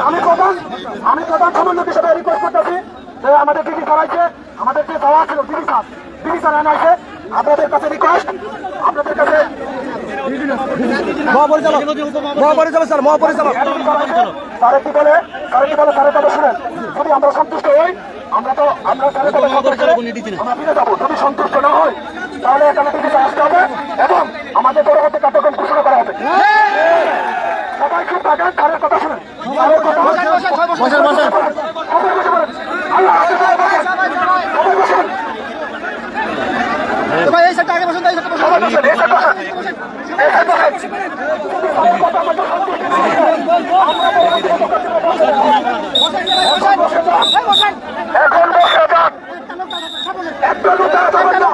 আমি প্রধান সমন্বয়ক হিসেবে রিকোয়েস্ট করতেছি যে আমাদের ডিবি করাইছে, আমাদের যে দেওয়া ছিল ডিবি স্যার আনাইছে, আপনাদের কাছে রিকোয়েস্ট, আপনাদের কাছে তারা কি বলে তারা কথা শুনেন। যদি আমরা সন্তুষ্ট হই আমরা ফিরে যাবো। যদি সন্তুষ্ট না হয় তাহলে এখানে ডিবিতে আসতে হবে এবং আমাদের পরবর্তী কার্যক্রম ঘোষণা করা হবে। সবাই খুব থাকেন, তাদের কথা শুনেন। এখন বসে যান, একটা লুটা যাবেন না।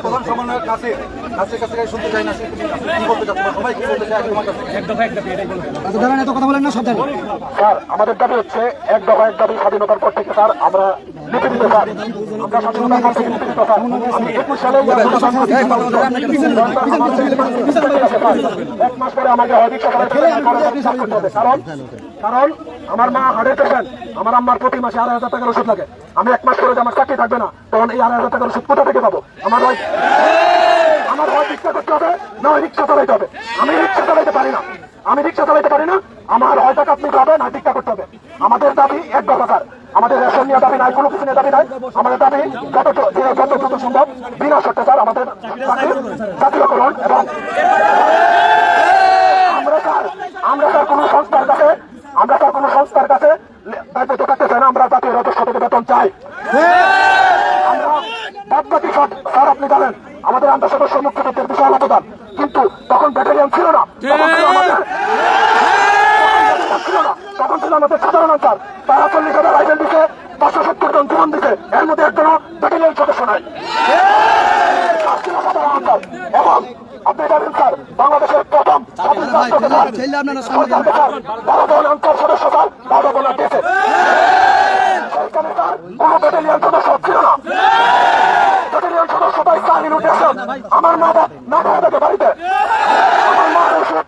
প্রধান সমন্বয়ের কাছে শুনতে চাই না, কি বলতে চাচ্ছ, সবাই কি বলতে চাই তোমার কাছে? এত কথা বলেন না সব জানেন স্যার। আমাদের দাবি হচ্ছে এক দফা এক দাবি স্বাধীনতার পর থেকে স্যার আমরা নিপীড়িত স্যার, আমরা স্বাধীনতার পর থেকে নিপীড়িত স্যার। আমি 21 সালে 1 মাস পরে আমাকে রিক্সা চালাতে হবে, কারণ আমার মা হার্টের পেশেন্ট, আমার আম্মার প্রতি মাসে 2,500 টাকার ওষুধ লাগে। আমি 1 মাস পরে যে আমার চাকরি থাকবে না, তখন এই 2,500 টাকার ওষুধ কোথা থেকে পাবো? আমার হয় রিক্সা করতে হবে, না রিক্সা চালাইতে হবে। আমি রিক্সা চালাইতে পারি না, আমার হয় টাকা নিতে হবে, না ভিক্ষা করতে হবে। আমাদের দাবি এক দফা স্যার, আমাদের রেশন নিয়ে দাবি নাই, কোনো কিছু নিয়ে দাবি নাই। আমাদের দাবি যত দ্রুত সম্ভব বিনা শর্তে স্যার আমাদের জাতীয়করণ। এবং আমরা স্যার কোনো সংস্থার কাছে দায়িত্ব থাকতে চাই না, আমরা জাতীয় রাজস্ব থেকে বেতন চাই। আমরা বাদবাকি সব স্যার আপনি জানেন আমাদের আন্তঃ সদস্য মুক্তিযুদ্ধের বিশাল অবদান, কিন্তু তখন ব্যাটালিয়ন ছিল না, তখন ছিল আমাদের সাধারণ স্যার। তারা 40,000 রাইফেল দিচ্ছে, 570 জন জীবন দিচ্ছে, এর মধ্যে একজনও ব্যাটালিয়ন সদস্য নাই। এবং আপনি জানেন স্যার বাংলাদেশের প্রথম 12 জন আনসার সদস্য স্যার 12 জন দিয়েছে। সেখানে স্যার কোন ব্যাটালিয়ন সদস্য ছিল না, ব্যাটালিয়ন সদস্য তাই চাকরি উঠেছেন। আমার মা বাপ না খাওয়া থাকে বাড়িতে, আমার মা ওষুধ।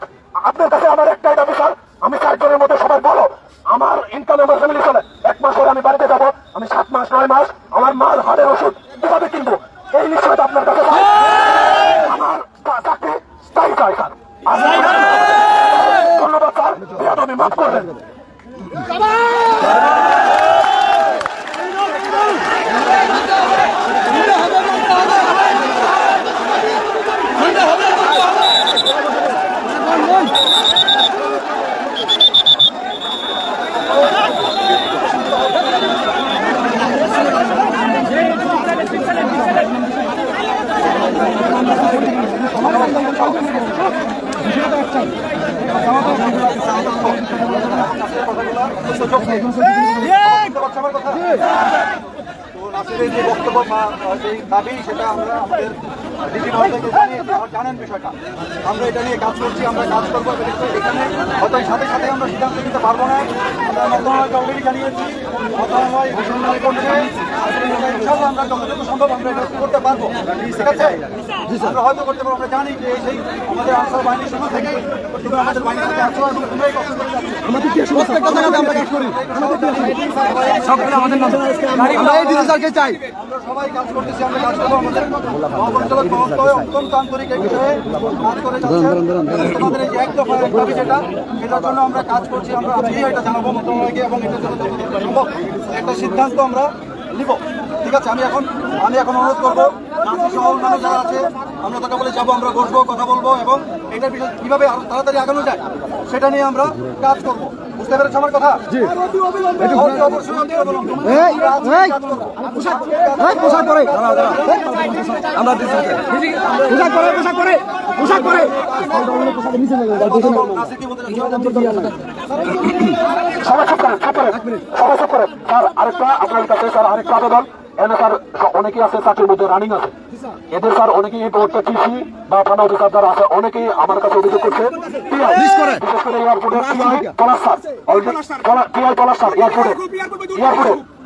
আপনার কাছে আমার একটাই দাবি স্যার, আমি 4 জনের মধ্যে সবাই বলো আমার ইনকাম আমার ফ্যামিলি চলে। 1 মাস পরে আমি বাড়িতে যাবো, আমি 7 মাস 9 মাস আমার মার হাড়ের ওষুধ কিভাবে কিনবো এই নিশ্চয়তা আপনার কাছে আমার চাকরি স্থায়ী চাই স্যার। ধন্যবাদ স্যার, আমি মাফ করবেন। বক্তব্য বা দাবি সেটা আমরা আমাদের ডিবি মহোদয়কে জানেন বিষয়টা, আমরা এটা নিয়ে কাজ করছি, আমরা কাজ করবো। এখানে হয়তো সাথে সাথে আমরা সিদ্ধান্ত নিতে পারবো না, আমরা মন্ত্রণালয়কে অলরেডি জানিয়েছি, মন্ত্রণালয় ঘোষণা করছে, ইনশাআল্লাহ আমরা যতটুকু সম্ভব আমরা এটা করতে পারবো। ঠিক আছে, আমরা হয়তো করতে পারবো। আমরা জানি যে সেই আমাদের আনসার বাহিনীর শুরু থেকে আমাদের বাহিনী থেকে আসো এবং তোমরাই কষ্ট করে যাচ্ছি। আমরা সবাই কাজ করতেছি, আমরা কাজ করবো। আমাদের মহাপরিচালক মহোদয় অত্যন্ত আন্তরিক এই বিষয়ে কাজ করে যাচ্ছেন। তোমাদের এই যে এক দফা এক দাবি সেটার জন্য আমরা কাজ করছি। আমরা আজকেই এটা জানাবো মন্ত্রণালয়কে এবং এটার জন্য সম্ভব একটা সিদ্ধান্ত আমরা নিব। ঠিক আছে, আমি এখন অনুরোধ করবো নাসি সহ অন্যান্য যারা আছে আমরা কথা বলে যাবো, আমরা বসবো, কথা বলবো এবং এটার বিষয়ে কীভাবে আরো তাড়াতাড়ি আগানো যায় সেটা নিয়ে আমরা কাজ করবো। বুঝতে পেরেছ আমার কথা? আমরা সবাই চুপ করেন, চুপ করেন, সবাই চুপ করেন। স্যার আরেকটা আপনার কাছে স্যার আরেকটা আবেদন, এনে স্যার অনেকেই আছে চাকরির মধ্যে রানিং আছে, এদের স্যার অনেকেই এই বোর্ডটা কৃষি বা থানা অফিসার যারা আছে অনেকেই আমার কাছে অভিযোগ করছে বিশেষ করে এয়ারপোর্টের টিআই পলাশ স্যার টিআই পলাশ স্যার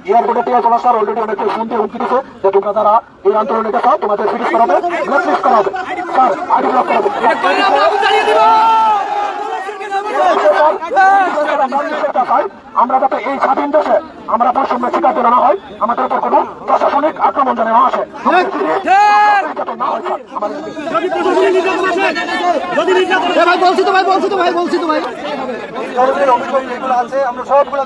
এয়ারপোর্টে টিআই পলাশ স্যার অলরেডি অনেকে ফোন দিয়ে হুমকি দিচ্ছে যে তোমরা যারা এই আন্দোলনে গেছো তোমাদের ফিরিস করা হবে, ব্ল্যাকলিস্ট করা হবে, স্যার আইডি ব্লক করা হবে। আমরা যাতে এই স্বাধীন দেশে আমরা বৈষম্যের শিকার যেন না হয়, আমাদের উপর কোনো প্রশাসনিক আক্রমণ যেন না আসে। অভিযোগ যেগুলো আছে আমরা সবগুলো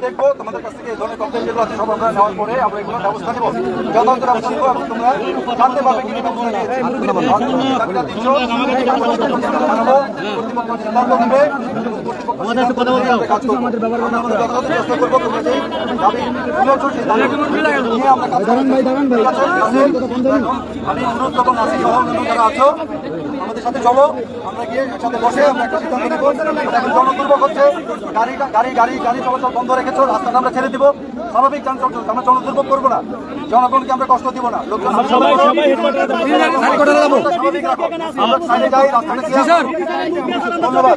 দেখবো, তোমাদের কাছ থেকে এই ধরনের কমপ্লেন যেগুলো আছে সব আমরা নেওয়ার পরে আমরা এগুলো ব্যবস্থা নেবো, যথাযথ ব্যবস্থা নেবো এবং তোমরা জানতে পারবে কি কমপ্লেন নিয়েছে। আমাদের সাথে চলো, আমরা গিয়ে একসাথে বসে আমরা একটা সিদ্ধান্ত নেব। এখন জনদুর্ভোগ হচ্ছে, গাড়ি চলাচল বন্ধ রেখেছো, রাস্তাটা আমরা ছেড়ে দিব, স্বাভাবিক যান চলাচল, আমরা জনদুর্ভোগ করবো না, জনগণকে আমরা কষ্ট দিব না, লোকজন স্বাভাবিক রাখো, আমরা সাইডে যাই, রাস্তাটা ধন্যবাদ।